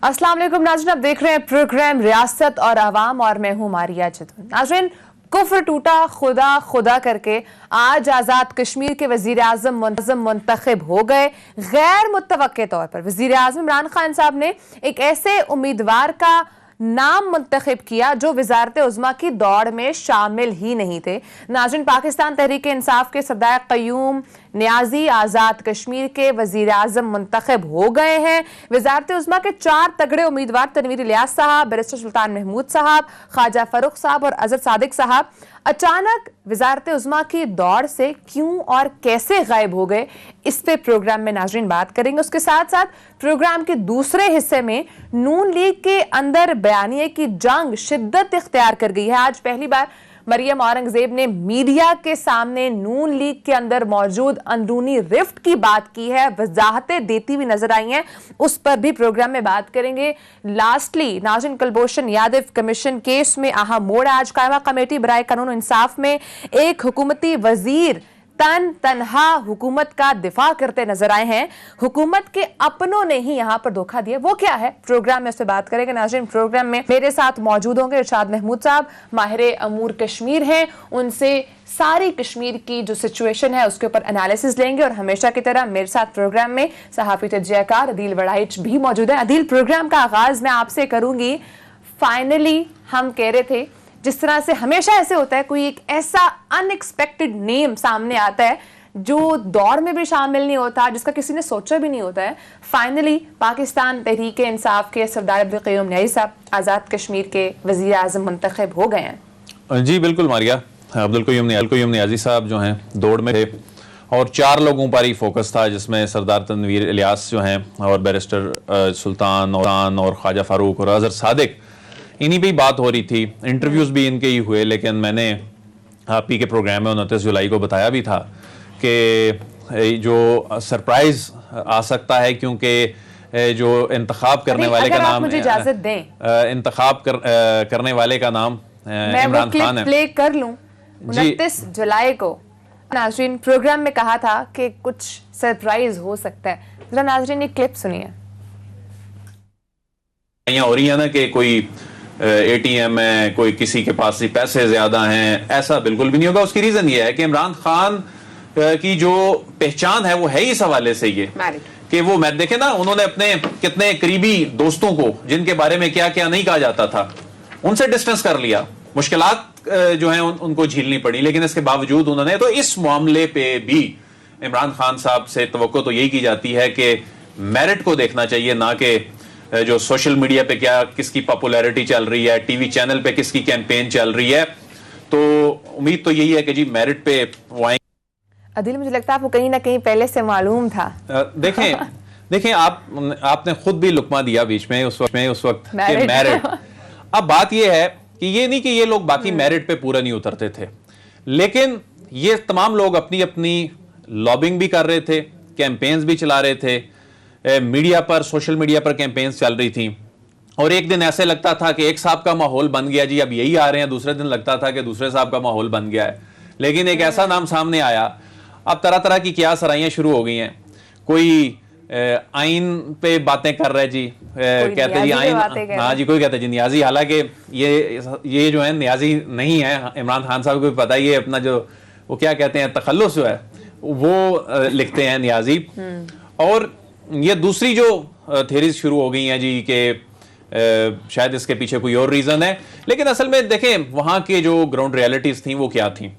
अस्सलाम वालेकुम नाज़रीन, आप देख रहे हैं प्रोग्राम रियासत और अवाम और मैं हूं मारिया जदवन। नाज़रीन, कुफ्र टूटा खुदा खुदा करके आज आज़ाद कश्मीर के वज़ीर आज़म मुंतखब हो गए। गैर मुतवक्के तौर पर वज़ीर आज़म इमरान खान साहब ने एक ऐसे उम्मीदवार का नाम मुंतखब किया जो वज़ारत उज़्मा की दौड़ में शामिल ही नहीं थे। नाज़रीन, पाकिस्तान तहरीक इंसाफ के सदर क़य्यूम नियाज़ी आज़ाद कश्मीर के वज़ीर आज़म मुंतखब हो गए हैं। वज़ारत उज़्मा के 4 तगड़े उम्मीदवार तनवीर इलियास साहब, बैरिस्टर सुल्तान महमूद साहब, ख्वाजा फ़ारूक साहब और अज़हर सादिक साहब अचानक वज़ारत उज़्मा की दौड़ से क्यों और कैसे गायब हो गए, इस पे प्रोग्राम में नाज़रीन बात करेंगे। उसके साथ साथ प्रोग्राम के दूसरे हिस्से में नून लीग के अंदर बयानिए की जंग शिद्दत इख्तियार कर गई है। आज पहली बार मरियम औरंगजेब ने मीडिया के सामने नून लीग के अंदर मौजूद अंदरूनी रिफ्ट की बात की है, वजाहतें देती हुई नजर आई हैं, उस पर भी प्रोग्राम में बात करेंगे। लास्टली नाज़रीन, कुलभूषण यादव कमीशन केस में अहम मोड़, आज कायमा कमेटी बराए कानून इंसाफ में एक हुकूमती वजीर तनहा हुकूमत का दिफा करते नजर आए हैं। हुकूमत के अपनों ने ही यहां पर धोखा दिया, वो क्या है, प्रोग्राम में उससे बात करेंगे। नाज़रीन, प्रोग्राम में मेरे साथ मौजूद होंगे इरशाद महमूद साहब, माहिर अमूर कश्मीर हैं, उनसे सारी कश्मीर की जो सिचुएशन है उसके ऊपर एनालिसिस लेंगे। और हमेशा की तरह मेरे साथ प्रोग्राम में सहाफी तजज़ियाकार अदील वड़ाइच भी मौजूद है। अदील, प्रोग्राम का आगाज मैं आपसे करूंगी। फाइनली हम कह रहे थे, जिस तरह से हमेशा ऐसे होता है, कोई एक ऐसा अनएक्सपेक्टेड नेम सामने आता है जो दौड़ में भी शामिल नहीं होता, जिसका किसी ने सोचा भी नहीं होता है। फाइनली पाकिस्तान तहरीक इंसाफ के सरदार अब्दुल क़य्यूम नियाज़ी साहब आज़ाद कश्मीर के वज़ीर आज़म मुंतखब हो गए हैं। जी बिल्कुल मारिया, अब्दुल क़य्यूम नियाज़ी साहब जो हैं दौड़ में थे और 4 लोगों पर ही फोकस था, जिसमें सरदार तनवीर इलियास जो हैं और बैरिस्टर सुल्तान और ख्वाजा फ़ारूक और अज़हर सादिक, इन्हीं पे ही बात हो रही थी। इंटरव्यूज़ भी इनके ही हुए, लेकिन मैंने आप ही के प्रोग्राम में 29 जुलाई को बताया भी था कि जो सरप्राइज़ आ सकता है, क्योंकि जो इंतखाब करने वाले का नाम, मुझे इजाजत दें, इंतखाब करने वाले का नाम इमरान खान है। प्ले कर लूं 29 जुलाई को नाज़रीन प्रोग्राम में कहा था कि कुछ सरप्राइज हो सकता है। जरा नाज़रीन ये क्लिप सुनिए। हो रही है ना कि कोई एटीएम है, कोई किसी के पास पैसे ज्यादा हैं, ऐसा बिल्कुल भी नहीं होगा। उसकी रीजन ये है कि इमरान खान की जो पहचान है वो है इस हवाले से ये कि वो, मैं देखे ना, उन्होंने अपने कितने करीबी दोस्तों को, जिनके बारे में क्या क्या नहीं कहा जाता था, उनसे डिस्टेंस कर लिया। मुश्किलात जो हैं उनको झेलनी पड़ी, लेकिन इसके बावजूद उन्होंने, तो इस मामले पे भी इमरान खान साहब से तवक्को तो यही की जाती है कि मेरिट को देखना चाहिए, ना कि जो सोशल मीडिया पे क्या किसकी पॉपुलैरिटी चल रही है, टीवी चैनल पे किसकी कैंपेन चल रही है। तो उम्मीद तो यही है कि जी मेरिट पे वो आएंगे। अदिल, मुझे लगता है आपको कहीं ना कहीं पहले से मालूम था। देखें आपने खुद भी लुकमा दिया बीच में उस वक्त कि मेरिट। अब बात यह है कि ये नहीं कि ये लोग बाकी मेरिट पे पूरा नहीं उतरते थे, लेकिन ये तमाम लोग अपनी अपनी लॉबिंग भी कर रहे थे, कैंपेन्स भी चला रहे थे, मीडिया पर, सोशल मीडिया पर कैंपेन्स चल रही थी। और एक दिन ऐसे लगता था कि एक साहब का माहौल बन गया जी, अब यही आ रहे हैं, दूसरे दिन लगता था कि दूसरे साहब का माहौल बन गया है। लेकिन एक ऐसा नाम सामने आया, अब तरह तरह की क्या सराइयां शुरू हो गई हैं। कोई आइन पे बातें कर रहे जी, कहते हैं जी आइन, हाँ जी, कोई कहता है जी नियाजी, हालांकि ये जो है नियाजी नहीं है। इमरान खान साहब को भी पता है, ये अपना जो वो क्या कहते हैं तखल्लुस जो है वो लिखते हैं नियाजी। और ये दूसरी जो थ्योरीज शुरू हो गई हैं जी कि शायद इसके पीछे कोई और रीजन है, लेकिन असल में देखें वहां के जो ग्राउंड रियलिटीज थी वो क्या थी,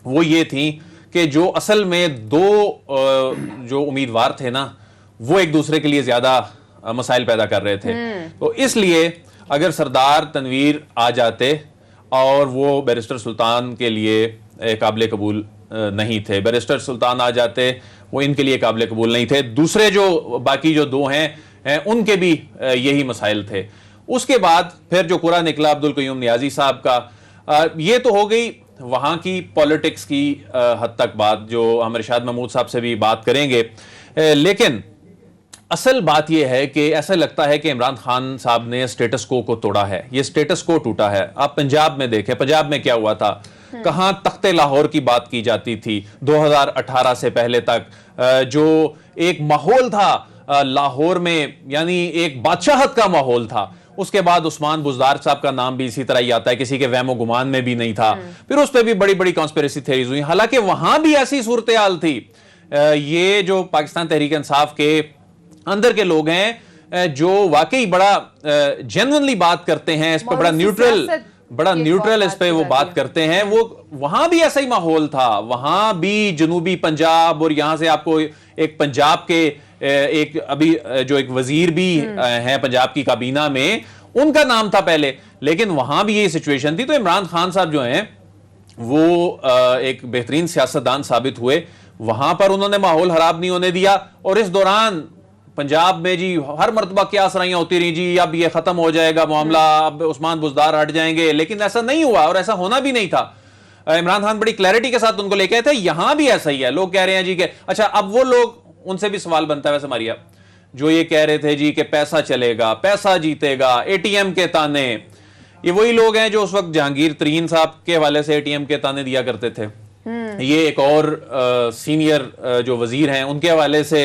वो ये थी कि जो असल में 2 जो उम्मीदवार थे ना, वो एक दूसरे के लिए ज्यादा मसाइल पैदा कर रहे थे। तो इसलिए अगर सरदार तनवीर आ जाते और वो बैरिस्टर सुल्तान के लिए काबिल कबूल नहीं थे, बैरिस्टर सुल्तान आ जाते, वो इनके लिए काबिल कबूल नहीं थे, दूसरे जो बाकी जो 2 हैं उनके भी यही मसाइल थे। उसके बाद फिर जो कुरा निकला अब्दुल क़य्यूम नियाज़ी साहब का, ये तो हो गई वहाँ की पॉलिटिक्स की हद तक बात, जो हम इरशाद महमूद साहब से भी बात करेंगे। लेकिन असल बात यह है कि ऐसा लगता है कि इमरान खान साहब ने स्टेटस को तोड़ा है, ये स्टेटस को टूटा है। आप पंजाब में देखें, पंजाब में क्या हुआ था, कहां तख्ते लाहौर की बात की जाती थी 2018 से पहले तक, जो एक माहौल था लाहौर में यानी एक बादशाहत का माहौल था। उसके बाद उस्मान बुज़दार साहब का नाम भी इसी तरह ही आता है, किसी के वहमो गुमान में भी नहीं था। फिर उस पर भी बड़ी बड़ी कॉन्स्पिरेसी थ्योरीज हुई, हालांकि वहां भी ऐसी सूरत हाल थी। ये जो पाकिस्तान तहरीक इंसाफ के अंदर के लोग हैं जो वाकई बड़ा जेन्युइनली बात करते हैं, इस पर बड़ा न्यूट्रल इस पे वो बात करते हैं, वो वहां भी ऐसा ही माहौल था। वहां भी जनूबी पंजाब, और यहां से आपको एक पंजाब के एक अभी जो एक वजीर भी हैं पंजाब की काबीना में, उनका नाम था पहले, लेकिन वहां भी ये सिचुएशन थी। तो इमरान खान साहब जो हैं वो एक बेहतरीन सियासतदान साबित हुए, वहां पर उन्होंने माहौल खराब नहीं होने दिया। और इस दौरान पंजाब में जी हर मरतबा क्या सराइयां होती रही जी, अब ये खत्म हो जाएगा मामला, अब उस्मान बुज़दार हट जाएंगे, लेकिन ऐसा नहीं हुआ और ऐसा होना भी नहीं था। इमरान खान बड़ी क्लैरिटी के साथ उनको लेके आए थे। यहां भी ऐसा ही है, लोग कह रहे हैं जी कि अच्छा, अब वो लोग, उनसे भी सवाल बनता है वैसे मारिया, जो ये कह रहे थे जी कि पैसा चलेगा, पैसा जीतेगा, एटीएम के ताने, ये वही लोग हैं जो उस वक्त जहांगीर तरीन साहब के हवाले से एटीएम के ताने दिया करते थे। ये एक और सीनियर जो वजीर हैं उनके हवाले से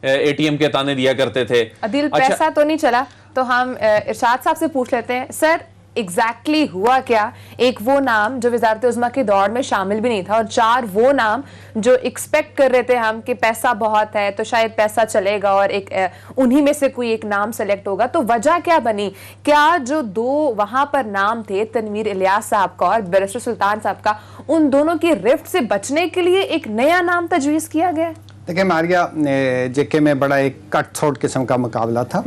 एटीएम के ताने दिया करते थे। अदिल, पैसा तो नहीं चला, तो हम इरशाद साहब से पूछ लेते हैं, सर एग्जैक्टली हुआ क्या? एक वो नाम जो वजारत उज़्मा की दौड़ में शामिल भी नहीं था, और 4 वो नाम जो एक्सपेक्ट कर रहे थे हम कि पैसा बहुत है तो शायद पैसा चलेगा और एक उन्हीं में से कोई एक नाम सेलेक्ट होगा। तो वजह क्या बनी? क्या जो 2 वहां पर नाम थे, तनवीर इलियास साहब का और बैरिस्टर सुल्तान साहब का, उन दोनों की रिफ्ट से बचने के लिए एक नया नाम तजवीज़ किया गया? देखिए मारिया, जेके में बड़ा एक कट थ्रोट किस्म का मुकाबला था।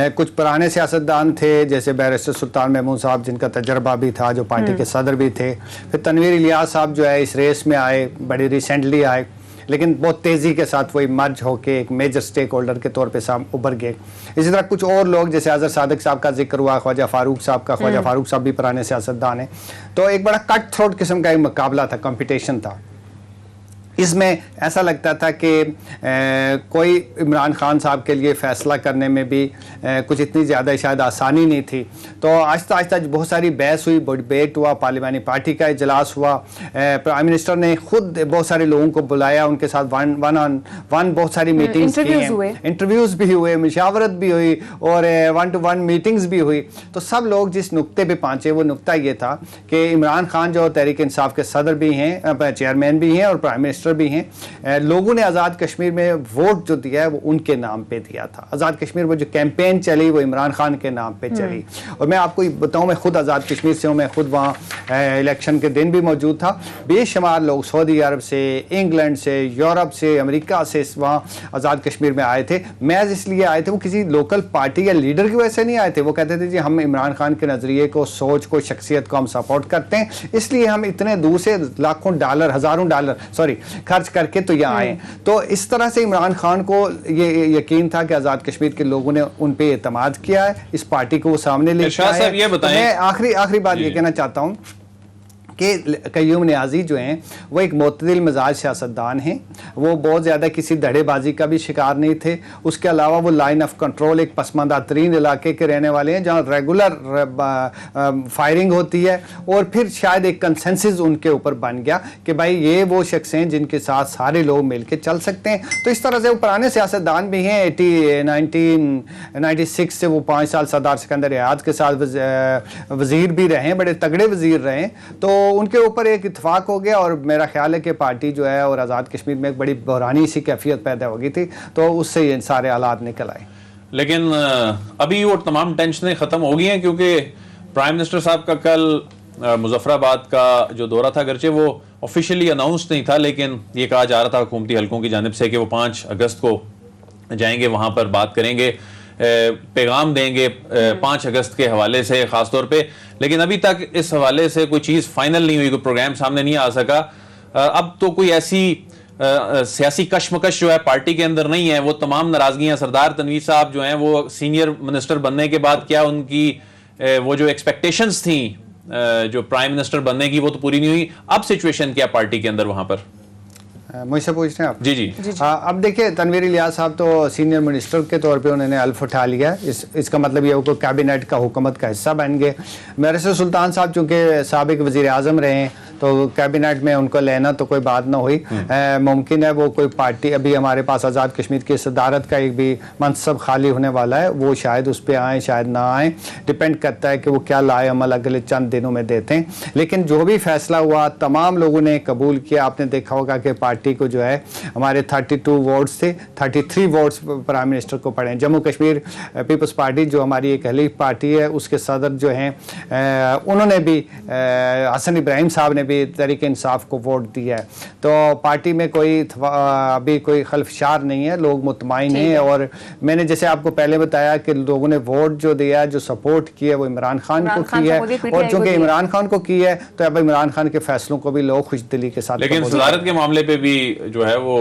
कुछ पुराने सियासतदान थे जैसे बैरिस्टर सुल्तान महमूद साहब, जिनका तजर्बा भी था, जो पार्टी के सदर भी थे। फिर तनवीर इलियास साहब जो है इस रेस में आए, बड़ी रिसेंटली आए, लेकिन बहुत तेज़ी के साथ वही मर्ज होके एक मेजर स्टेक होल्डर के तौर पे उभर गए। इसी तरह कुछ और लोग जैसे अजहर सादिक साहब का जिक्र हुआ, ख्वाजा फारूक साहब का, ख्वाजा फारूक साहब भी पुराने सियासतदान हैं। तो एक बड़ा कट थ्रोट किस्म का एक मुकाबला था, कंपटीशन था। इसमें ऐसा लगता था कि कोई इमरान खान साहब के लिए फ़ैसला करने में भी कुछ इतनी ज़्यादा शायद आसानी नहीं थी। तो आहिस्ता आहिस्ता बहुत सारी बहस हुई, डिबेट हुआ, पार्लिमानी पार्टी का इजलास हुआ, प्राइम मिनिस्टर ने खुद बहुत सारे लोगों को बुलाया, उनके साथ वन ऑन वन बहुत सारी मीटिंग्स की हैं, इंटरव्यूज़ भी हुए, मुशावरत भी हुई और 1-to-1 मीटिंग्स भी हुई। तो सब लोग जिस नुक्ते पे पहुँचे वो नुक्ता ये था कि इमरान खान जो तहरीक इंसाफ के सदर भी हैं, चेयरमैन भी हैं और प्राइम मिनिस्टर भी हैं, लोगों ने आज़ाद कश्मीर में वोट जो दिया है वो उनके नाम पे दिया था। आज़ाद कश्मीर में जो कैंपेन चली वो इमरान खान के नाम पे चली। और मैं आपको बताऊं, मैं खुद आज़ाद कश्मीर से हूँ, मैं खुद वहाँ इलेक्शन के दिन भी मौजूद था। बेशुमार लोग सऊदी अरब से, इंग्लैंड से, यूरोप से, अमेरिका से वहाँ आज़ाद कश्मीर में आए थे। महज इसलिए आए थे, वो किसी लोकल पार्टी या लीडर की वजह से नहीं आए थे। वो कहते थे जी हम इमरान खान के नज़रिए को, सोच को, शख्सियत को हम सपोर्ट करते हैं, इसलिए हम इतने दूर से लाखों डॉलर, हज़ारों डॉलर खर्च करके तो यहाँ आए। तो इस तरह से इमरान खान को ये यकीन था कि आज़ाद कश्मीर के लोगों ने उन पे एतमाद किया है, इस पार्टी को वो सामने ले आए हैं। तो मैं आखिरी बात ये कहना चाहता हूँ कि कय्यूम नियाज़ी जो हैं वो एक मोतदिल मिजाज सियासतदान हैं। वो बहुत ज़्यादा किसी धड़ेबाजी का भी शिकार नहीं थे। उसके अलावा वो लाइन ऑफ कंट्रोल एक पसमानदा तरीन इलाके के रहने वाले हैं जहाँ रेगुलर फायरिंग होती है, और फिर शायद एक कंसेंसस उनके ऊपर बन गया कि भाई ये वो शख्स हैं जिनके साथ सारे लोग मिल के चल सकते हैं। तो इस तरह से वो पुराने सियासतदान भी हैं। 1996 से वो 5 साल सरदार सिकंदर याद के साथ वज़ीर भी रहे, बड़े तगड़े वज़ीर रहे। तो उनके ऊपर एक इत्तेफाक हो गया, और मेरा ख्याल है कि पार्टी जो है और आज़ाद कश्मीर में एक बड़ी बहरानी सी कैफियत पैदा हो गई थी, तो उससे ये सारे हालात निकल आए। लेकिन अभी वो तमाम टेंशनें ख़त्म हो गई हैं, क्योंकि प्राइम मिनिस्टर साहब का कल मुजफ्फराबाद का जो दौरा था, अगरचे वो ऑफिशियली अनाउंस नहीं था, लेकिन ये कहा जा रहा था हुकूमती हलकों की जानिब से कि वो 5 अगस्त को जाएंगे, वहाँ पर बात करेंगे, पैगाम देंगे 5 अगस्त के हवाले से ख़ास तौर पे। लेकिन अभी तक इस हवाले से कोई चीज़ फाइनल नहीं हुई, कोई प्रोग्राम सामने नहीं आ सका। अब तो कोई ऐसी सियासी कशमकश जो है पार्टी के अंदर नहीं है। वो तमाम नाराज़गियाँ, सरदार तनवीर साहब जो हैं वो सीनियर मिनिस्टर बनने के बाद क्या उनकी वो जो एक्सपेक्टेशंस थी जो प्राइम मिनिस्टर बनने की, वो तो पूरी नहीं हुई। अब सिचुएशन क्या पार्टी के अंदर वहाँ पर? मुझसे पूछ रहे हैं आप? जी। अब देखिए, तनवीर इलियास साहब तो सीनियर मिनिस्टर के तौर पे उन्होंने हल्फ उठा लिया। इसका मतलब ये हो कैबिनेट का हुकूमत का हिस्सा बन गए। बैरिस्टर सुल्तान साहब चूँकि साबिक वज़ीर आज़म रहे हैं, तो कैबिनेट में उनको लेना तो कोई बात ना हुई। मुमकिन है वो कोई पार्टी, अभी हमारे पास आज़ाद कश्मीर की सदारत का एक भी मनसब खाली होने वाला है, वो शायद उस पर आए शायद ना आए, डिपेंड करता है कि वो क्या लाए अमल अगले चंद दिनों में देते हैं। लेकिन जो भी फैसला हुआ तमाम लोगों ने कबूल किया। आपने देखा होगा कि पार्टी को जो है हमारे 32 वोट्स थे, 33 वोट्स प्राइम मिनिस्टर को पड़े। जम्मू कश्मीर पीपल्स पार्टी जो हमारी एक हलीफ पार्टी है, उसके सदर जो हैं उन्होंने भी हसन इब्राहिम साहब ने भी तहरीक इंसाफ को वोट दिया है। तो पार्टी में कोई अभी कोई खलफशार नहीं है, लोग मुतमईन हैं। और मैंने जैसे आपको पहले बताया कि लोगों ने वोट जो दिया, जो सपोर्ट किया वो इमरान खान को किया है, और चूंकि इमरान खान को किया है तो अब इमरान खान के फैसलों को भी लोग खुशदिली के साथ। लेकिन सदारत के मामले पे भी जो है वो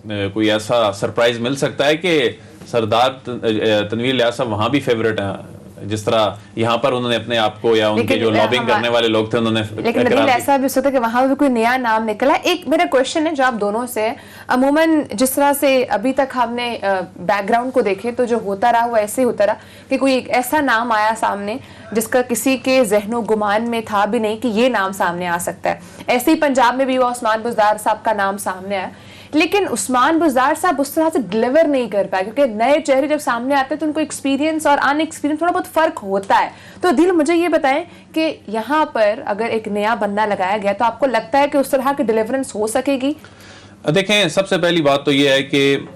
कोई ऐसा सरप्राइज मिल सकता है कि सरदार तनवीर इलियास साहब वहां भी फेवरेट हैं, जिस तरह यहाँ पर उन्होंने अपने आप को या उनके जो लॉबिंग करने वाले लोग थे उन्होंने। लेकिन ऐसा भी सोचा कि वहां भी कोई नया नाम निकला। एक मेरा क्वेश्चन है जो आप दोनों से, अमूमन जिस तरह से अभी तक हमने बैकग्राउंड को देखे तो जो होता रहा वो ऐसे होता रहा कि कोई एक ऐसा नाम आया सामने जिसका किसी के ज़हनो गुमान में था भी नहीं कि ये नाम सामने आ सकता है। ऐसे ही पंजाब में भी वो उस्मान बुज़दार साहब का नाम सामने आया, लेकिन उस्मान बुज़दार साहब उस तरह से डिलीवर नहीं कर पाए, क्योंकि नए चेहरे जब सामने आते हैं तो उनको एक्सपीरियंस और अनएक्सपीरियंस थोड़ा बहुत फर्क होता है। तो दिल मुझे ये बताएं कि यहाँ पर अगर एक नया बंदा लगाया गया तो आपको लगता है कि उस तरह की डिलीवरेंस हो सकेगी? देखें, सबसे पहली बात तो ये है कि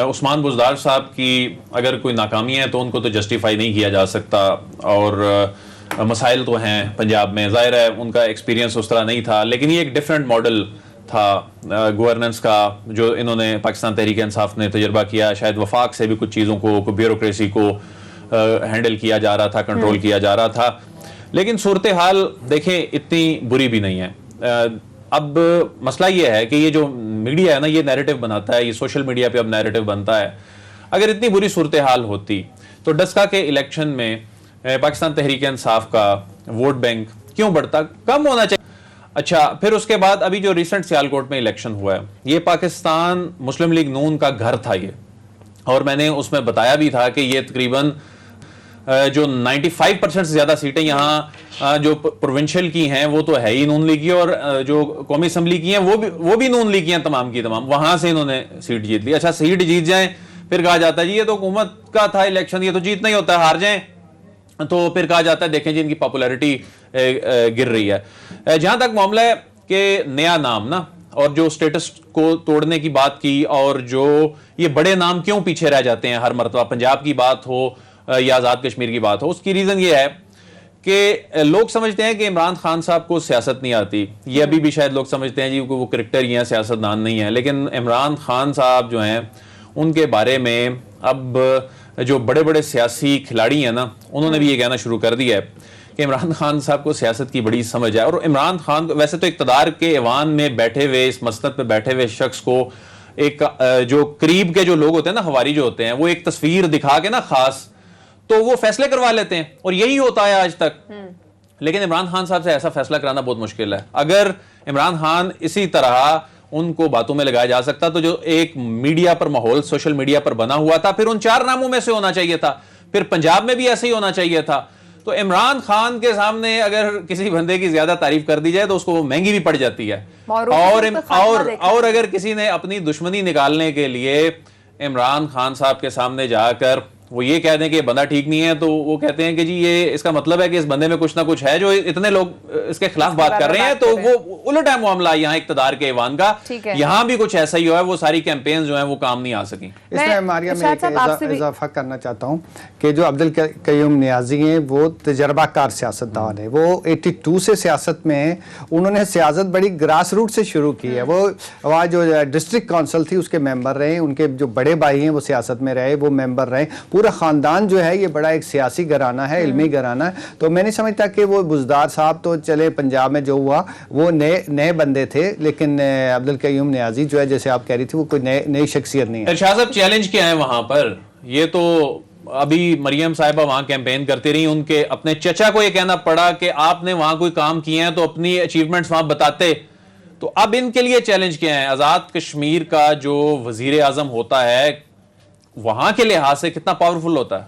उस्मान बुज़दार साहब की अगर कोई नाकामी है तो उनको तो जस्टिफाई नहीं किया जा सकता, और मसाइल तो हैं पंजाब में, ज़ाहिर है उनका एक्सपीरियंस उस तरह नहीं था, लेकिन ये एक डिफरेंट मॉडल था गवर्नेंस का जो इन्होंने पाकिस्तान तहरीक इंसाफ ने तजर्बा किया। शायद वफाक से भी कुछ चीज़ों को, ब्यूरोक्रेसी को हैंडल किया जा रहा था, कंट्रोल किया जा रहा था। लेकिन सूरत हाल देखें इतनी बुरी भी नहीं है। अब मसला ये है कि ये जो मीडिया है ना, ये नैरेटिव बनाता है, ये सोशल मीडिया पे अब नैरेटिव बनता है। अगर इतनी बुरी सूरत हाल होती तो डस्का के इलेक्शन में पाकिस्तान तहरीक इंसाफ का वोट बैंक क्यों बढ़ता, कम होना चाहिए। अच्छा, फिर उसके बाद अभी जो रिसेंट सियालकोट में इलेक्शन हुआ है, ये पाकिस्तान मुस्लिम लीग नून का घर था ये, और मैंने उसमें बताया भी था कि ये तकरीबन जो 95% से ज्यादा सीटें यहाँ जो प्रोविंशियल की हैं वो तो है ही नून लीग की, और जो कौमी असम्बली की हैं वो भी नून लीग की हैं तमाम की तमाम, वहां से इन्होंने सीट जीत ली। अच्छा, सीट जीत जाएं फिर कहा जाता है जी ये तो हुकूमत का था इलेक्शन, ये तो जीतना ही होता है, हार जाएं तो फिर कहा जाता है देखें जी इनकी पॉपुलैरिटी गिर रही है। जहां तक मामला है कि नया नाम ना, और जो स्टेटस को तोड़ने की बात की, और जो ये बड़े नाम क्यों पीछे रह जाते हैं हर मरतबा, पंजाब की बात हो या आज़ाद कश्मीर की बात हो, उसकी रीज़न ये है कि लोग समझते हैं कि इमरान खान साहब को सियासत नहीं आती। ये अभी भी शायद लोग समझते हैं जी वो क्रिकेटर ही हैं, सियासतदान नहीं है। लेकिन इमरान खान साहब जो हैं उनके बारे में अब जो बड़े बड़े सियासी खिलाड़ी हैं ना, उन्होंने भी ये कहना शुरू कर दिया है कि इमरान खान साहब को सियासत की बड़ी समझ है। और इमरान खान को वैसे तो इक़्तिदार के ऐवान में बैठे हुए, इस मसनद पे बैठे हुए शख्स को एक जो करीब के जो लोग होते हैं ना, हवारी जो होते हैं, वो एक तस्वीर दिखा के ना खास, तो वो फैसले करवा लेते हैं, और यही होता है आज तक। लेकिन इमरान खान साहब से ऐसा फैसला कराना बहुत मुश्किल है। अगर इमरान खान इसी तरह उनको बातों में लगाया जा सकता तो जो एक मीडिया पर माहौल सोशल मीडिया पर बना हुआ था, फिर उन 4 नामों में से होना चाहिए था, फिर पंजाब में भी ऐसे ही होना चाहिए था। तो इमरान खान के सामने अगर किसी बंदे की ज्यादा तारीफ कर दी जाए तो उसको महंगी भी पड़ जाती है। और अगर किसी ने अपनी दुश्मनी निकालने के लिए इमरान खान साहब के सामने जाकर वो ये कह दें कि ये बंदा ठीक नहीं है, तो वो कहते हैं कि जी ये इसका मतलब है कि इस बंदे में कुछ ना कुछ है, जो इतने लोग इसके खिलाफ बात कर रहे हैं, तो वो उलट है मामला यहाँ इक़्तिदार के ऐवान का। यहाँ भी कुछ ऐसा ही हुआ है, वो सारी कैंपेन जो है वो काम नहीं आ सकी। इसमें मारिया में एक इजाफा करना चाहता हूँ कि जो अब्दुल कयूम नियाजी हैं वो तजर्बाकार सियासतदान है, वो 82 से सियासत में है। उन्होंने सियासत बड़ी ग्रास रूट से शुरू की है। वो वहाँ जो डिस्ट्रिक्ट काउंसिल थी उसके मेंबर रहे, उनके जो बड़े भाई हैं वो सियासत में रहे, वो मेंबर रहे। पूरा खानदान जो है ये बड़ा एक सियासी घराना है, इल्मी घराना है। तो मैं नहीं समझता कि वो बुज़दार साहब तो चले पंजाब में जो हुआ वो नए बंदे थे, लेकिन अब्दुल कयूम नियाजी जो है जैसे आप कह रही थी वो कोई नई शख्सियत नहीं है। इरशाद साहब चैलेंज क्या है वहां पर? ये तो अभी मरियम साहिबा वहां कैंपेन करती रही, उनके अपने चचा को ये कहना पड़ा कि आपने वहां कोई काम किए हैं तो अपनी अचीवमेंट्स वहां बताते। तो अब इनके लिए चैलेंज क्या है? आजाद कश्मीर का जो वजीर आजम होता है वहां के लिहाज से कितना पावरफुल होता है?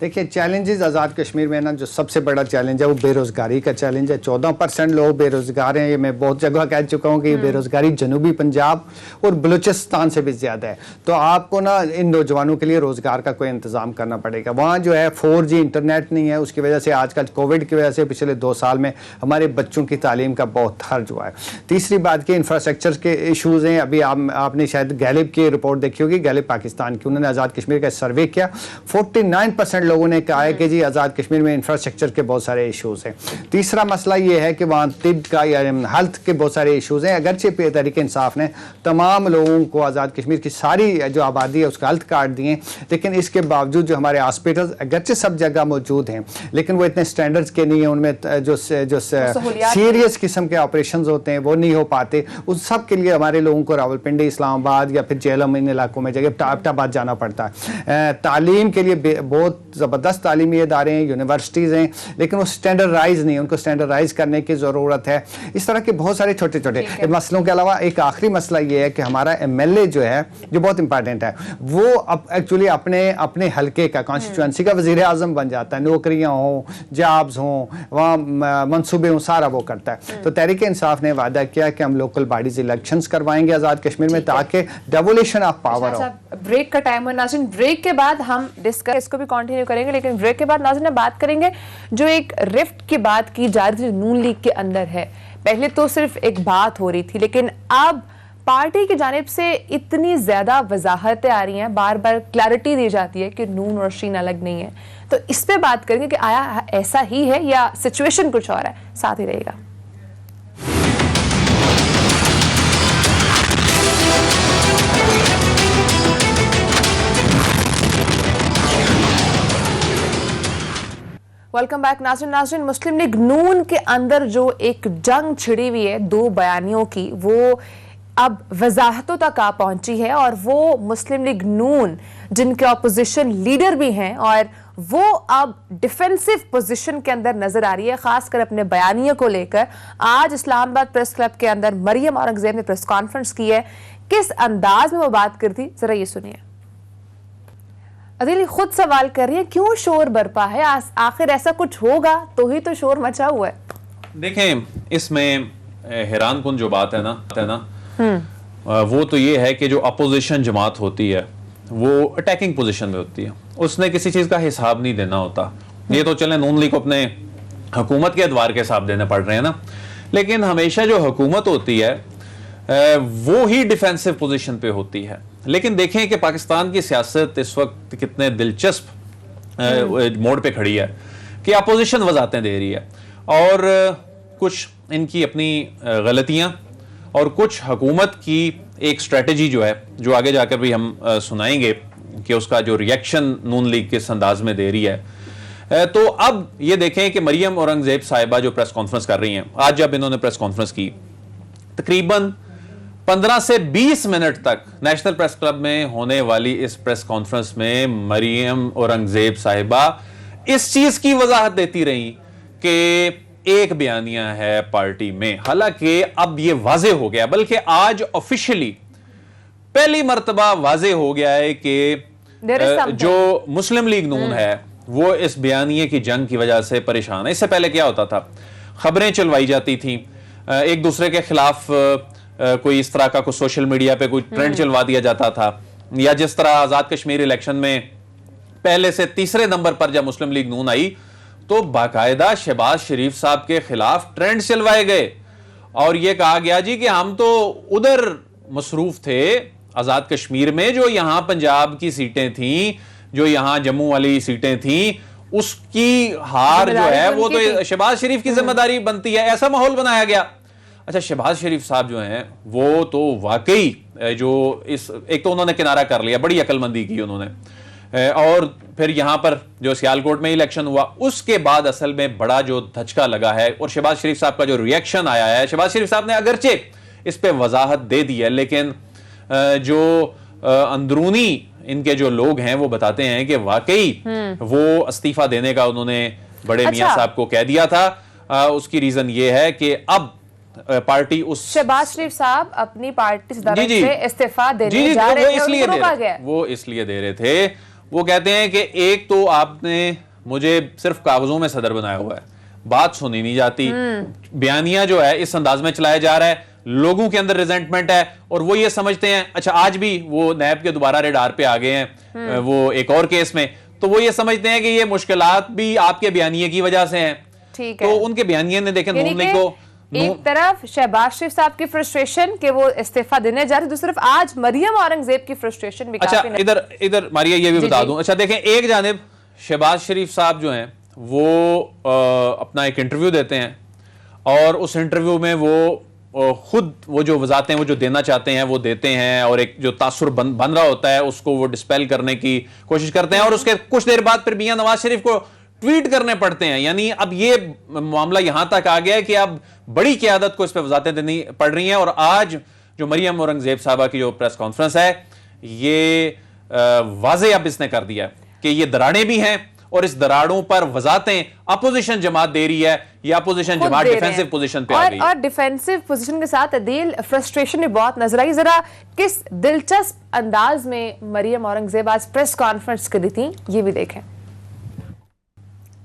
देखिए चैलेंजेस आज़ाद कश्मीर में ना, जो सबसे बड़ा चैलेंज है वो बेरोज़गारी का चैलेंज है। 14% लोग बेरोज़गार हैं। ये मैं बहुत जगह कह चुका हूँ कि बेरोज़गारी जनूबी पंजाब और बलूचिस्तान से भी ज़्यादा है। तो आपको ना इन नौजवानों के लिए रोज़गार का कोई इंतज़ाम करना पड़ेगा। वहाँ जो है 4G इंटरनेट नहीं है, उसकी वजह से आजकल कोविड की वजह से पिछले 2 साल में हमारे बच्चों की तालीम का बहुत हर्ज हुआ है। तीसरी बात की इंफ्रास्ट्रक्चर के इशूज़ हैं। अभी आपने शायद गैलिब की रिपोर्ट देखी होगी, गैलिब पाकिस्तान की, उन्होंने आज़ाद कश्मीर का सर्वे किया। 49% लोगों ने कहा है कि जी आज़ाद कश्मीर में इंफ्रास्ट्रक्चर के बहुत सारे इश्यूज़ हैं। तीसरा मसला ये है कि वहाँ तिब का या हेल्थ के बहुत सारे इश्यूज़ हैं। अगरचे तहरीक इंसाफ ने तमाम लोगों को आज़ाद कश्मीर की सारी जो आबादी है उसका हेल्थ कार्ड दिए, लेकिन इसके बावजूद जो हमारे हॉस्पिटल अगरचे सब जगह मौजूद हैं, लेकिन वो इतने स्टैंडर्ड्स के नहीं हैं। उनमें जो सीरियस किस्म के ऑपरेशन होते हैं वो नहीं हो पाते। उस सब के लिए हमारे लोगों को रावलपिंडी, इस्लामाबाद या फिर जेलम इन इलाकों में जगह टापटाबाद जाना पड़ता है। तालीम के लिए बहुत ज़बरदस्त तालीमी इदारे हैं, यूनिवर्सिटीज़ हैं, लेकिन वो स्टैंडर्डाइज नहीं, उनको स्टैंडर्डाइज करने की ज़रूरत है। इस तरह के बहुत सारे छोटे छोटे मसलों के अलावा एक आखिरी मसला ये है कि हमारा MLA जो है, जो बहुत इंपॉर्टेंट है, वो अब एक्चुअली अपने हल्के का, कॉन्स्टिट्यूंसी का वज़ीर आज़म बन जाता है। नौकरियाँ हों, जॉब्स हों, वहाँ मनसूबे हों, सारा वो करता है। तो तहरीक इंसाफ ने वादा किया कि हम लोकल बॉडीज इलेक्शंस करवाएंगे आज़ाद कश्मीर में, ताकि डेवोल्यूशन ऑफ पावर हो। ब्रेक का टाइम है नाज़रीन, ब्रेक के बाद हम डिस्कस इसको भी कंटिन्यू करेंगे, लेकिन ब्रेक के बाद नाज़रीन बात करेंगे जो एक रिफ्ट की बात की जा रही थी नून लीग के अंदर है। पहले तो सिर्फ एक बात हो रही थी, लेकिन अब पार्टी की जानिब से इतनी ज्यादा वजाहतें आ रही हैं, बार बार क्लैरिटी दी जाती है कि नून और शीन अलग नहीं है। तो इस पे बात करेंगे कि आया ऐसा ही है या सिचुएशन कुछ और है। साथ ही रहेगा। वेलकम बैक नाज़रीन। मुस्लिम लीग नून के अंदर जो एक जंग छिड़ी हुई है 2 बयानियों की, वो अब वजाहतों तक आ पहुंची है। और वो मुस्लिम लीग नून जिनके ऑपोजिशन लीडर भी हैं, और वो अब डिफेंसिव पोजीशन के अंदर नजर आ रही है, खासकर अपने बयानिए को लेकर। आज इस्लामाबाद प्रेस क्लब के अंदर मरियम औरंगजेब ने प्रेस कॉन्फ्रेंस की है। किस अंदाज में वो बात करती, जरा ये सुनिए। अदिल खुद सवाल कर रही है, क्यों शोर बरपा है? आखिर ऐसा कुछ होगा तो ही तो शोर मचा हुआ है। देखें, इसमें हैरान कुन जो बात है ना, वो तो ये है कि जो अपोजिशन जमात होती है वो अटैकिंग पोजीशन में होती है, उसने किसी चीज का हिसाब नहीं देना होता। ये तो चले नून लीग को अपने हुकूमत के अदवार के हिसाब देने पड़ रहे हैं ना, लेकिन हमेशा जो हुकूमत होती है वो ही डिफेंसिव पोजीशन पे होती है। लेकिन देखें कि पाकिस्तान की सियासत इस वक्त कितने दिलचस्प मोड़ पे खड़ी है कि अपोजिशन वजाहतें दे रही है, और कुछ इनकी अपनी गलतियां और कुछ हुकूमत की एक स्ट्रेटजी जो है, जो आगे जाकर भी हम सुनाएंगे कि उसका जो रिएक्शन नून लीग किस अंदाज में दे रही है। तो अब ये देखें कि मरियम औरंगजेब साहिबा जो प्रेस कॉन्फ्रेंस कर रही हैं, आज जब इन्होंने प्रेस कॉन्फ्रेंस की, तकरीबन 15 से 20 मिनट तक नेशनल प्रेस क्लब में होने वाली इस प्रेस कॉन्फ्रेंस में मरियम औरंगजेब साहिबा इस चीज की वजाहत देती रही कि एक बयानिया है पार्टी में। हालांकि अब यह वाजे हो गया, बल्कि आज ऑफिशियली पहली मर्तबा वाजे हो गया है कि जो मुस्लिम लीग नून है वो इस बयानिए की जंग की वजह से परेशान है। इससे पहले क्या होता था, खबरें चलवाई जाती थी एक दूसरे के खिलाफ, कोई इस तरह का कुछ सोशल मीडिया पे कोई ट्रेंड चलवा दिया जाता था, या जिस तरह आजाद कश्मीर इलेक्शन में पहले से तीसरे नंबर पर जब मुस्लिम लीग नून आई तो बाकायदा शहबाज शरीफ साहब के खिलाफ ट्रेंड चलवाए गए और यह कहा गया जी कि हम तो उधर मसरूफ थे आजाद कश्मीर में, जो यहां पंजाब की सीटें थी, जो यहां जम्मू वाली सीटें थी, उसकी हार जो है वो तो शहबाज शरीफ की जिम्मेदारी बनती है। ऐसा माहौल बनाया गया। अच्छा, शहबाज शरीफ साहब जो हैं वो तो वाकई जो इस एक तो उन्होंने किनारा कर लिया, बड़ी अक्लमंदी की उन्होंने, और फिर यहां पर जो सियालकोट में इलेक्शन हुआ उसके बाद असल में बड़ा जो धचका लगा है और शहबाज शरीफ साहब का जो रिएक्शन आया है, शहबाज शरीफ साहब ने अगरचे इस पे वजाहत दे दी है, लेकिन जो अंदरूनी इनके जो लोग हैं वो बताते हैं कि वाकई वो इस्तीफा देने का उन्होंने बड़े मियां साहब को कह दिया था। उसकी रीजन ये है कि अब पार्टी उस शहबाज शरीफ साहब अपनी पार्टी से इस्तीफा देने जा रहे थे, वो इसलिए दे रहे थे, वो कहते हैं कि एक तो आपने मुझे सिर्फ कागजों में सदर बनाया हुआ है, बात सुनी नहीं जाती, बयानिया जो है इस अंदाज में चलाया जा रहा है, लोगों के अंदर रिजेंटमेंट है और वो ये समझते हैं, अच्छा आज भी वो नैब के दोबारा रेडार पे आ गए हैं वो एक और केस में, तो वो ये समझते हैं कि ये मुश्किलात भी आपके बयानिए की वजह से हैं। ठीक है, तो उनके बयानिए ने देखे नून लीग को एक तरफ शहबाज शरीफ साहब की फ्रस्ट्रेशन कि वो इस्तीफा देने जा रहे, दूसरी तरफ आज मरियम औरंगजेब की फ्रस्ट्रेशन भी अच्छा काफी इधर मारिया ये भी बता दूं, अच्छा देखें, एक जानिब शहबाज शरीफ साहब जो हैं वो अपना एक इंटरव्यू देते हैं और उस इंटरव्यू में वो खुद वो जो वजातें वो जो देना चाहते हैं वो देते हैं और एक जो तासुर बन रहा होता है उसको वो डिस्पेल करने की कोशिश करते हैं और उसके कुछ देर बाद फिर मियां नवाज शरीफ को ट्वीट करने पड़ते हैं। यानी अब ये मामला यहां तक आ गया है कि अब बड़ी क़यादत को इस पर वजातें देनी पड़ रही हैं। और आज जो मरियम औरंगजेब साहबा की जो प्रेस कॉन्फ्रेंस है ये वाज़े अब इसने कर दिया कि ये दराड़ें भी हैं और इस दराड़ों पर वजातें अपोजिशन जमात दे रही है, ये अपोजिशन जमात डिफेंसिव पोजीशन पे आ गई है। और डिफेंसिव पोजीशन के साथ अदील फ्रस्ट्रेशन भी बहुत नजर आई। जरा किस दिलचस्प अंदाज में मरियम औरंगजेब आज प्रेस कॉन्फ्रेंस करी थी, ये भी देखें।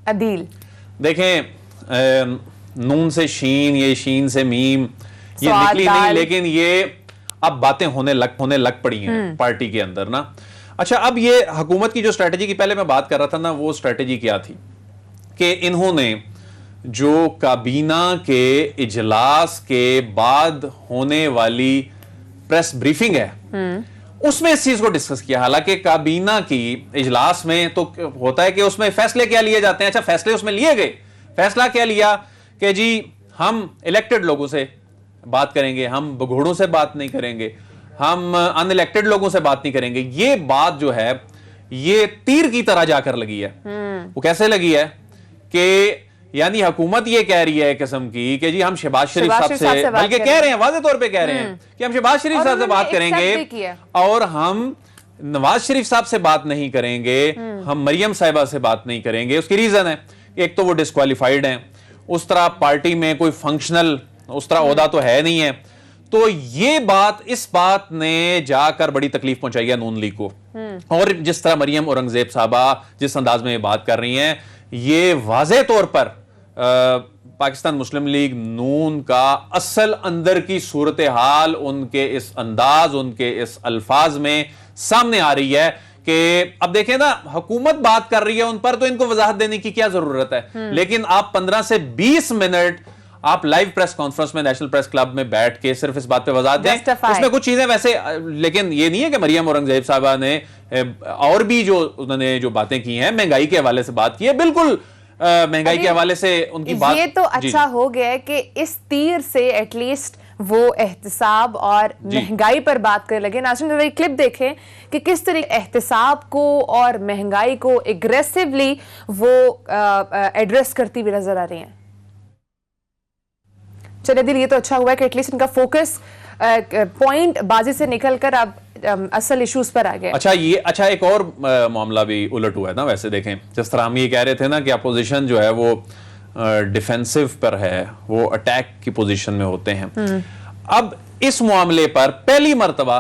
अदील देखें, नून से शीन, ये शीन से मीम, ये निकली नहीं, लेकिन ये अब बातें होने लग पड़ी हैं पार्टी के अंदर ना। अच्छा, अब ये हुकूमत की जो स्ट्रेटेजी की पहले मैं बात कर रहा था ना, वो स्ट्रेटेजी क्या थी कि इन्होंने जो काबीना के इजलास के बाद होने वाली प्रेस ब्रीफिंग है उसमें इस चीज को डिस्कस किया। हालांकि काबीना की इजलास में तो होता है कि उसमें फैसले क्या लिए जाते हैं। अच्छा, फैसले उसमें लिए गए, फैसला क्या लिया कि जी हम इलेक्टेड लोगों से बात करेंगे, हम बघोड़ों से बात नहीं करेंगे, हम अनइलेक्टेड लोगों से बात नहीं करेंगे। ये बात जो है ये तीर की तरह जाकर लगी है। वो कैसे लगी है कि यानी हुकूमत ये कह रही है किस्म की कि जी हम शहबाज शरीफ साहब से बल्कि कह रहे हैं, वाज़े तौर पे कह रहे हैं कि हम शहबाज शरीफ साहब से बात करेंगे और हम नवाज शरीफ साहब से बात नहीं करेंगे, हम मरियम साहिबा से बात नहीं करेंगे। उसकी रीजन है, एक तो वो डिस्क्वालीफाइड हैं, उस तरह पार्टी में कोई फंक्शनल उस तरह ओहदा तो है नहीं है। तो ये बात, इस बात ने जाकर बड़ी तकलीफ पहुंचाई है नून लीग को। और जिस तरह मरियम औरंगजेब साहबा जिस अंदाज में ये बात कर रही हैं, ये वाज़े तौर पर पाकिस्तान मुस्लिम लीग नून का असल अंदर की सूरत हाल उनके इस अंदाज, उनके इस अल्फाज में सामने आ रही है कि अब देखें ना, हुकूमत बात कर रही है उन पर तो इनको वजाहत देने की क्या जरूरत है। लेकिन आप 15 से 20 मिनट आप लाइव प्रेस कॉन्फ्रेंस में नेशनल प्रेस क्लब में बैठ के सिर्फ इस बात पे वजाहत दें। उसमें कुछ चीजें वैसे, लेकिन ये नहीं है कि मरियम औरंगजेब साहबा ने और भी जो उन्होंने जो बातें की हैं, महंगाई के हवाले से बात की है, बिल्कुल महंगाई के हवाले से उनकी बात, ये तो अच्छा हो गया है कि इस तीर से एटलीस्ट वो एहतिसाब और महंगाई पर बात करने लगे। नाज़रीन, एक क्लिप देखें कि किस तरीके एहतिसाब को और महंगाई को एग्रेसिवली वो एड्रेस करती हुई नजर आ रही हैं। चलिए दिल, ये तो अच्छा हुआ है कि एटलीस्ट इनका फोकस पॉइंट बाजी से निकलकर अब असल इश्यूज पर आ गए। अच्छा एक और मामला भी उलट हुआ है ना। वैसे देखें, जिस तरह हम ये कह रहे थे ना कि अपोजिशन जो है वो डिफेंसिव पर है, वो अटैक की पोजीशन में होते हैं। अब इस मामले पर पहली मर्तबा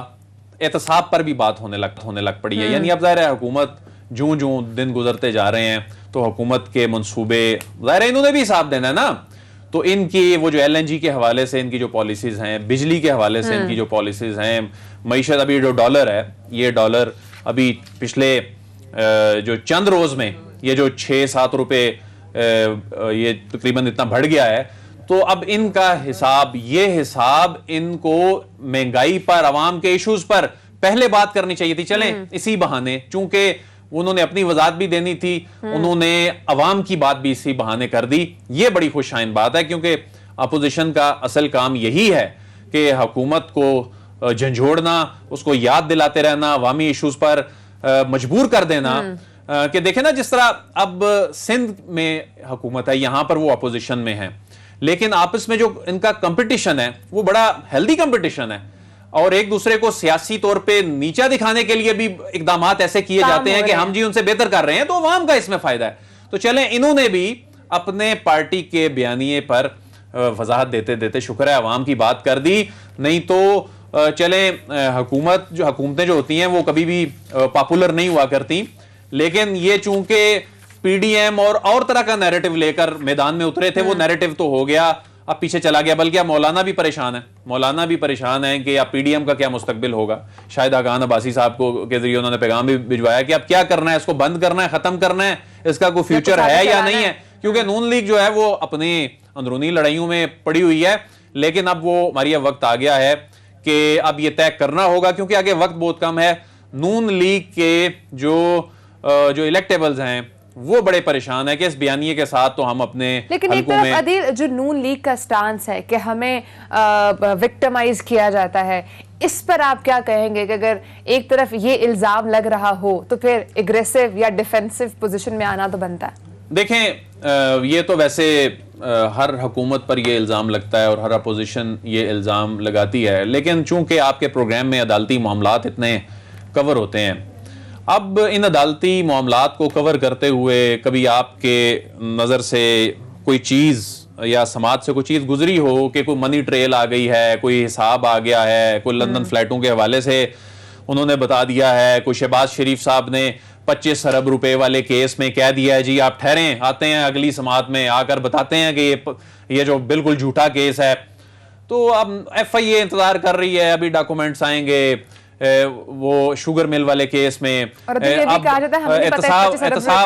एहतसाब पर भी बात होने लग पड़ी है। यानी अब जाहिर है हुकूमत जूं जूं दिन गुजरते जा रहे हैं तो हुकूमत के मंसूबे जाहिर है इन्होंने भी हिसाब देना है ना। तो इनकी वो जो LNG के हवाले से इनकी जो पॉलिसीज हैं, बिजली के हवाले से इनकी जो पॉलिसीज हैं, मईशत, अभी जो डॉलर है, ये डॉलर अभी पिछले जो चंद रोज में ये जो 6-7 रुपए ये तकरीबन इतना बढ़ गया है। तो अब इनका हिसाब, ये हिसाब इनको महंगाई पर, अवाम के इश्यूज पर पहले बात करनी चाहिए थी। चलें इसी बहाने, चूंकि उन्होंने अपनी वजाहत भी देनी थी, उन्होंने अवाम की बात भी इसी बहाने कर दी। ये बड़ी खुशाइन बात है, क्योंकि अपोजिशन का असल काम यही है कि हुकूमत को झंझोड़ना, उसको याद दिलाते रहना, अवामी इश्यूज पर मजबूर कर देना। कि देखें ना, जिस तरह अब सिंध में हुकूमत है, यहां पर वो अपोजिशन में है, लेकिन आपस में जो इनका कंपटीशन है वो बड़ा हेल्दी कंपटीशन है और एक दूसरे को सियासी तौर पे नीचा दिखाने के लिए भी इकदामात ऐसे किए जाते हैं कि हम जी उनसे बेहतर कर रहे हैं, तो अवाम का इसमें फायदा है। तो चलें, इन्होंने भी अपने पार्टी के बयानिए पर वजाहत देते देते शुक्र है अवाम की बात कर दी। नहीं तो चलें, हुकूमतें जो होती हैं वो कभी भी पॉपुलर नहीं हुआ करती, लेकिन ये चूंकि पीडीएम और तरह का नैरेटिव लेकर मैदान में उतरे थे, वो नैरेटिव तो हो गया, अब पीछे चला गया। बल्कि अब मौलाना भी परेशान है, मौलाना भी परेशान है कि अब पीडीएम का क्या मुस्तकबिल होगा। शाहिद खान अब्बासी साहब को के जरिए उन्होंने पैगाम भी भिजवाया कि अब क्या करना है, इसको बंद करना है, खत्म करना है, इसका कोई फ्यूचर है या नहीं है। क्योंकि नून लीग जो है वो अपनी अंदरूनी लड़ाइयों में पड़ी हुई है, लेकिन अब वो हमारी वक्त आ गया है कि अब ये तय करना होगा, क्योंकि आगे वक्त बहुत कम है। नून लीग के जो इलेक्टेबल्स हैं वो बड़े परेशान है कि इस बयानिए के साथ तो हम अपने लेकिन एक तरफ अदील जो नून लीग का स्टांस है कि हमें विक्टिमाइज किया जाता है, इस पर आप क्या कहेंगे कि अगर एक तरफ ये इल्जाम लग रहा हो तो फिर एग्रेसिव या डिफेंसिव पोजीशन में आना तो बनता है? देखें, ये तो वैसे हर हुकूमत पर ये इल्ज़ाम लगता है और हर अपोजिशन ये इल्ज़ाम लगाती है, लेकिन चूंकि आपके प्रोग्राम में अदालती मामलात इतने कवर होते हैं, अब इन अदालती मामलात को कवर करते हुए कभी आपके नज़र से कोई चीज़ या समाज से कोई चीज़ गुजरी हो कि कोई मनी ट्रेल आ गई है, कोई हिसाब आ गया है, कोई लंदन फ्लैटों के हवाले से उन्होंने बता दिया है, कोई शहबाज शरीफ साहब ने 25 अरब रुपए वाले केस में कह दिया है जी आप ठहरें, आते हैं अगली समात में आकर बताते हैं कि ये जो बिल्कुल झूठा केस है। तो अब FIA इंतजार कर रही है, अभी डॉक्यूमेंट्स आएंगे वो शुगर मिल वाले केस में। एहतसाब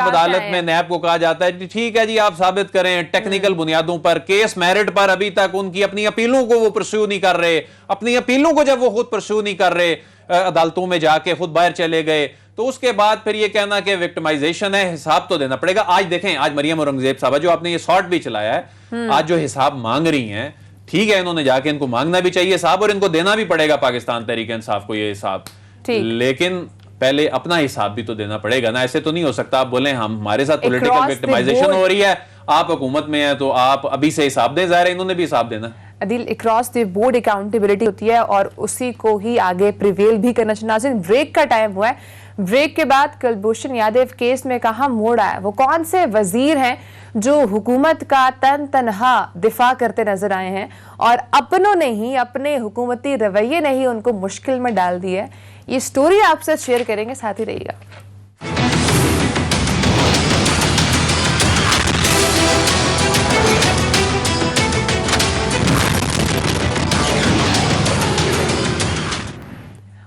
अदालत में नैब को कहा जाता है ठीक है जी आप साबित करें टेक्निकल बुनियादों पर, केस मेरिट पर अभी तक उनकी अपनी अपीलों को वो परस्यू नहीं कर रहे। अपनी अपीलों को जब वो खुद परस्यू नहीं कर रहे, अदालतों में जाके खुद बाहर चले गए, तो उसके बाद फिर ये कहना कि विक्टिमाइजेशन है, हिसाब तो देना पड़ेगा। आज देखें, आज मरियम औरंगजेब साहब जो आपने ये शॉर्ट भी चलाया है, आज जो हिसाब मांग रही हैं, ठीक है इन्होंने जाके इनको मांगना भी चाहिए साहब, और इनको देना भी पड़ेगा पाकिस्तान तहरीक इंसाफ को ये हिसाब, लेकिन पहले अपना हिसाब भी तो देना पड़ेगा ना। ऐसे तो नहीं हो सकता आप बोले हम हमारे साथ पॉलिटिकल विक्टिमाइजेशन हो रही है, आप हुकूमत में है तो आप अभी से हिसाब दें, जाहिर है इन्होंने भी हिसाब देना। Adeel, across the board accountability होती है और उसी को ही आगे प्रिवेल भी करना चाहिए। नाज़रीन, ब्रेक का टाइम हुआ है, ब्रेक के बाद कुलभूषण यादव केस में कहां मोड़ आया, वो कौन से वजीर हैं जो हुकूमत का तनहा दिफा करते नजर आए हैं और अपनों ने ही, अपने हुकूमती रवैये ने ही उनको मुश्किल में डाल दिया है, ये स्टोरी आपसे शेयर करेंगे, साथ ही रहिएगा।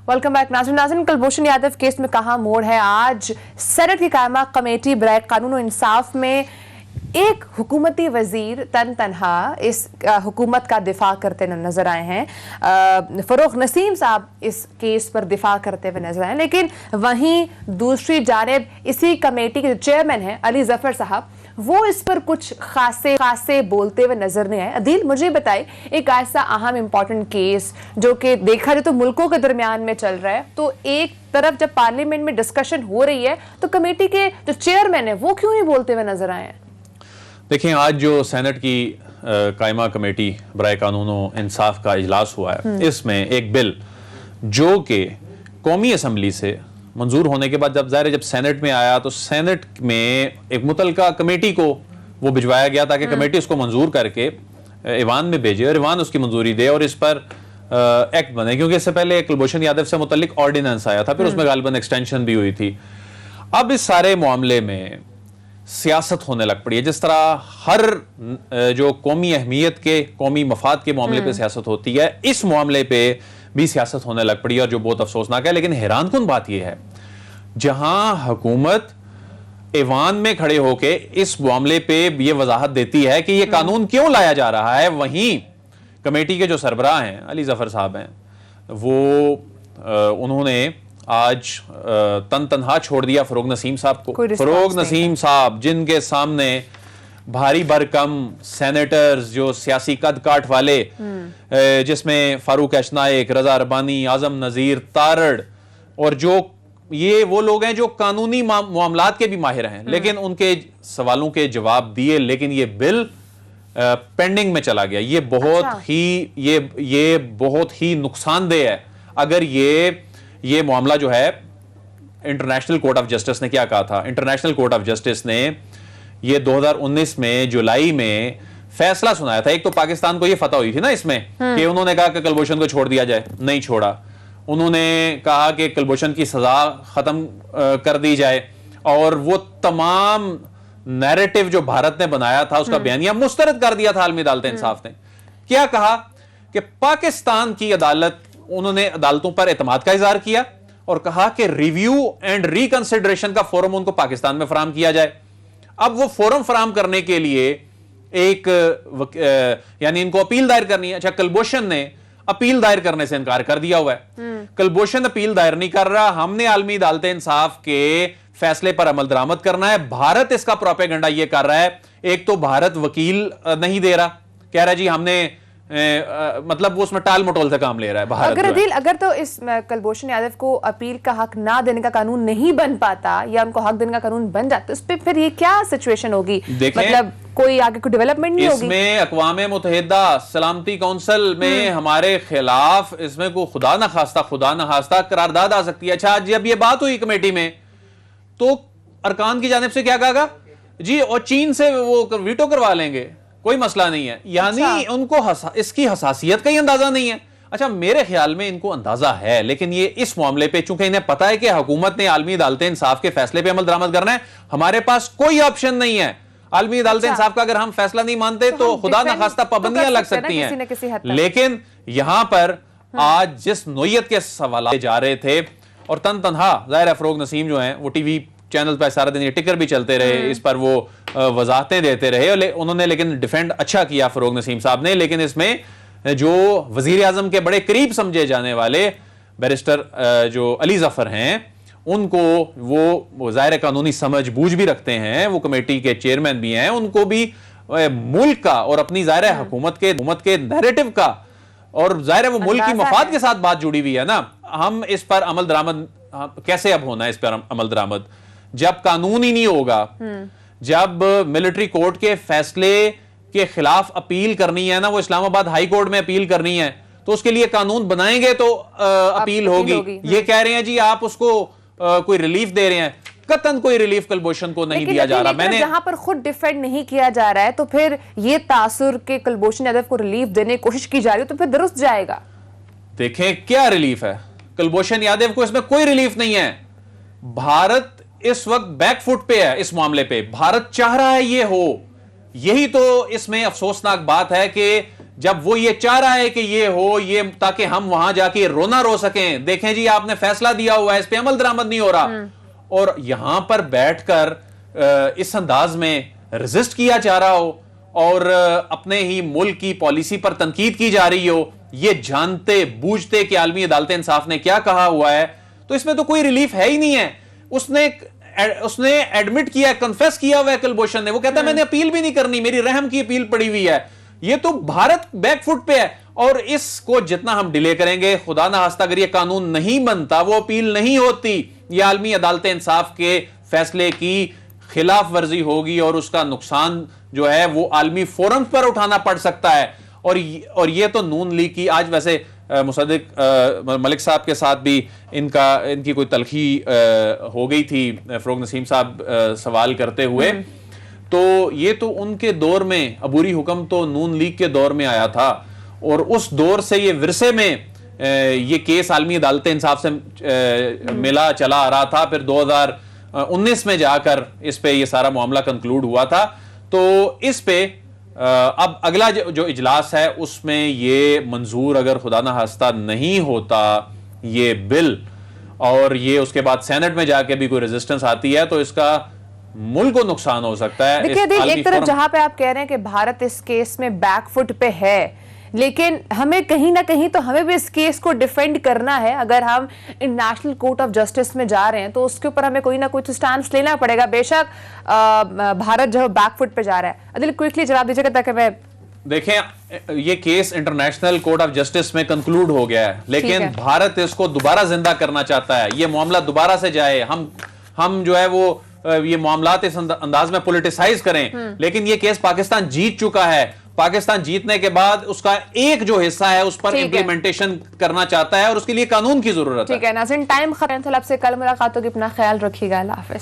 Welcome back. नाज़रीन, कुलभूषण यादव केस में कहां मोड़ है। आज सेनेट की कायमा कमेटी बराए कानून और इंसाफ में एक हुकूमती वजीर तनहा इस हुकूमत का दिफा करते नजर आए हैं। फरोख नसीम साहब इस केस पर दिफा करते हुए नजर आए, लेकिन वहीं दूसरी जानिब इसी कमेटी के जो चेयरमैन हैं अली जफर साहब, वो इस पर कुछ खासे बोलते हुए नजर नहीं आए। अदील, मुझे बताइए, एक ऐसा अहम इंपॉर्टेंट केस जो कि देखा जाए तो मुल्कों के दरमियान में चल रहा है, तो एक तरफ जब पार्लियामेंट में डिस्कशन हो रही है तो कमेटी के जो चेयरमैन है वो क्यों नहीं बोलते हुए नजर आए हैं? देखिए, आज जो सेनेट की कायमा कमेटी बराए कानून और इंसाफ का इजलास हुआ है, इसमें एक बिल जो कि कौमी असम्बली से मंजूर होने के बाद जब सेनेट में आया तो सेनेट में एक मुतलका कमेटी को वो भिजवाया गया ताकि कमेटी उसको मंजूर करके ईवान में भेजे और ईवान उसकी मंजूरी दे और इस पर एक्ट बने, क्योंकि इससे पहले कुलभूषण यादव से मुतल्लिक ऑर्डिनेंस आया था, फिर उसमें गालिबन एक्सटेंशन भी हुई थी। अब इस सारे मामले में सियासत होने लग पड़ी है, जिस तरह हर जो कौमी अहमियत के, कौमी मफाद के मामले पे सियासत होती है, इस मामले पे भी सियासत होने लग पड़ी है, और जो बहुत अफसोसनाक है। लेकिन हैरानकुन बात यह है, जहां हुकूमत ईवान में खड़े होके इस मामले पे ये वजाहत देती है कि ये कानून क्यों लाया जा रहा है, वहीं कमेटी के जो सरबराह हैं अली जफर साहब हैं, वो उन्होंने आज तनहा छोड़ दिया फरोग नसीम साहब को। फरोग नसीम साहब जिनके सामने भारी भरकम सेनेटर्स जो सियासी कद काठ वाले, जिसमें फारूक अशनाइक, रजा रबानी, आजम नजीर, तारड़, और जो ये वो लोग हैं जो कानूनी मामलात के भी माहिर हैं, लेकिन उनके सवालों के जवाब दिए, लेकिन ये बिल पेंडिंग में चला गया। ये बहुत ही नुकसानदेह है। अगर ये मामला जो है, इंटरनेशनल कोर्ट ऑफ जस्टिस ने क्या कहा था, इंटरनेशनल कोर्ट ऑफ जस्टिस ने ये 2019 में जुलाई में फैसला सुनाया था। एक तो पाकिस्तान को ये फतह हुई थी ना इसमें कि उन्होंने कहा कि कुलभूषण को छोड़ दिया जाए, नहीं छोड़ा। उन्होंने कहा कि कुलभूषण की सजा खत्म कर दी जाए और वो तमाम नैरेटिव जो भारत ने बनाया था उसका बयानिया मुस्तरद कर दिया था आलमी अदालत इंसाफ ने। क्या कहा कि पाकिस्तान की अदालत, उन्होंने अदालतों पर एतमाद का इजहार किया और कहा कि रिव्यू एंड रिकंसिडरेशन का फोरम उनको पाकिस्तान में फराम किया जाए। अब वो फोरम फराम करने के लिए एक यानी इनको अपील दायर करनी है। अच्छा, कुलभूषण ने अपील दायर करने से इनकार कर दिया हुआ है। कुलभूषण अपील दायर नहीं कर रहा, हमने आलमी अदालत इंसाफ के फैसले पर अमल दरामद करना है। भारत इसका प्रोपेगेंडा ये कर रहा है, एक तो भारत वकील नहीं दे रहा, कह रहा है जी हमने मतलब वो उसमें टाल मटोल से काम ले रहा है भारत। अगर तो इस कुलभूषण यादव को अपील का हक ना देने का कानून नहीं बन पाता या उनको हक देने का कानून बन जाता, इस पे फिर ये क्या सिचुएशन होगी? मतलब कोई आगे कोई डेवलपमेंट नहीं होगी? इसमें अक़वाम मुत्तहिदा सलामती काउंसिल में हमारे खिलाफ इसमें को खुदा न खास्ता करारदाद आ सकती है। अच्छा, जब ये बात हुई कमेटी में तो अरकान की जानिब से क्या कहा जी, और चीन से वो वीटो करवा लेंगे, कोई मसला नहीं है। यानी अच्छा। उनको इसकी हसासियत का ही अंदाजा नहीं है। अच्छा, मेरे ख्याल में इनको अंदाजा है, लेकिन ये इस मामले पे चूंकि इन्हें पता है कि हुकूमत ने आलमी अदालत इंसाफ के फैसले पे अमल दरामद करना है, हमारे पास कोई ऑप्शन नहीं है। आलमी अदालत इंसाफ का अगर हम फैसला नहीं मानते तो खुदा न खास्ता पाबंदियां लग सकती हैं। लेकिन यहां पर आज जिस नोयत के सवाल जा रहे थे और तनहा ज़ाहिर है फरोग नसीम जो हैं वो टीवी चैनल पर सारा दिन ये टिकर भी चलते रहे, इस पर वो वजाहतें देते रहे, उन्होंने लेकिन डिफेंड अच्छा किया फरोग नसीम साहब ने। लेकिन इसमें जो वजीर आजम के बड़े करीब समझे जाने वाले बैरिस्टर जो अली जफर हैं, उनको वो ज़ाहिर कानूनी समझ बूझ भी रखते हैं, वो कमेटी के चेयरमैन भी हैं, उनको भी मुल्क का और अपनी ज़ाहिर हुकूमत के नैरेटिव का और ज़ाहिर है वो मुल्क की मफाद के साथ बात जुड़ी हुई है ना। हम इस पर अमल दरामद कैसे अब होना है, इस पर अमल दरामद जब कानून ही नहीं होगा, जब मिलिट्री कोर्ट के फैसले के खिलाफ अपील करनी है ना, वो इस्लामाबाद हाई कोर्ट में अपील करनी है तो उसके लिए कानून बनाएंगे तो अपील होगी। ये कह रहे हैं जी आप उसको कोई रिलीफ दे रहे हैं, कतन कोई रिलीफ कुलभूषण को नहीं दिया जा रहा। मैंने जहां पर खुद डिफेंड नहीं किया जा रहा है तो फिर ये तासुर के कुलभूषण यादव को रिलीफ देने की कोशिश की जा रही है तो फिर दुरुस्त जाएगा। देखें क्या रिलीफ है कुलभूषण यादव को, इसमें कोई रिलीफ नहीं है। भारत इस वक्त बैकफुट पे है इस मामले पे, भारत चाह रहा है ये हो। यही तो इसमें अफसोसनाक बात है कि जब वो ये चाह रहा है कि ये हो, ये ताकि हम वहां जाके रोना रो सकें, देखें जी आपने फैसला दिया हुआ है, इस पे अमल दरामद नहीं हो रहा, और यहां पर बैठकर इस अंदाज में रेजिस्ट किया जा रहा हो और अपने ही मुल्क की पॉलिसी पर तनकीद की जा रही हो, ये जानते बूझते कि आलमी अदालत इंसाफ ने क्या कहा हुआ है, तो इसमें तो कोई रिलीफ है ही नहीं है। उसने एडमिट किया, कन्फेस किया हुआ है कुलभूषण ने, वो कहता है मैंने अपील भी नहीं करनी, मेरी रहम की अपील पड़ी हुई है। ये तो भारत बैकफुट पे है और इसको जितना हम डिले करेंगे, खुदा ना खास्ता अगर ये कानून नहीं बनता, वो अपील नहीं होती, ये आलमी अदालत इंसाफ के फैसले की खिलाफ वर्जी होगी और उसका नुकसान जो है वो आलमी फोरम पर उठाना पड़ सकता है। और ये तो नून लीग की आज वैसे मुसद्दिक मलिक साहब के साथ भी इनकी कोई तलखी हो गई थी फरोग नसीम साहब सवाल करते हुए, तो ये तो उनके दौर में अबूरी हुक्म तो नून लीग के दौर में आया था और उस दौर से ये विरसे में ये केस आलमी अदालत इंसाफ से मिला चला आ रहा था। फिर 2019 में जाकर इस पे ये सारा मामला कंक्लूड हुआ था। तो इस पे अब अगला जो इजलास है उसमें ये मंजूर अगर खुदा ना खास्ता नहीं होता ये बिल और ये उसके बाद सेनेट में जाके भी कोई रेजिस्टेंस आती है तो इसका मुल्क को नुकसान हो सकता है। देखिए एक तरफ जहां पे आप कह रहे हैं कि भारत इस केस में बैकफुट पे है, लेकिन हमें कहीं ना कहीं तो हमें भी इस केस को डिफेंड करना है। अगर हम इंटरनेशनल कोर्ट ऑफ जस्टिस में जा रहे हैं तो उसके ऊपर हमें कोई ना कोई तो स्टैंड लेना पड़ेगा। बेशक भारत जो बैकफुट पे जा रहा है। अदिल क्विकली जवाब दीजिएगा ताकि मैं देखें ये case international court of justice में कंक्लूड हो गया है, लेकिन भारत इसको दोबारा जिंदा करना चाहता है, ये मामला दोबारा से जाए, हम जो है वो ये मामलात इस अंदाज में पॉलिटिसाइज करें। लेकिन ये केस पाकिस्तान जीत चुका है। पाकिस्तान जीतने के बाद उसका एक जो हिस्सा है उस पर इंप्लीमेंटेशन करना चाहता है और उसके लिए कानून की जरूरत है। ठीक है नाज़रीन, टाइम खत्म, आपसे कल मुलाकात होगी, अपना ख्याल रखिएगा, अल्लाह हाफिज।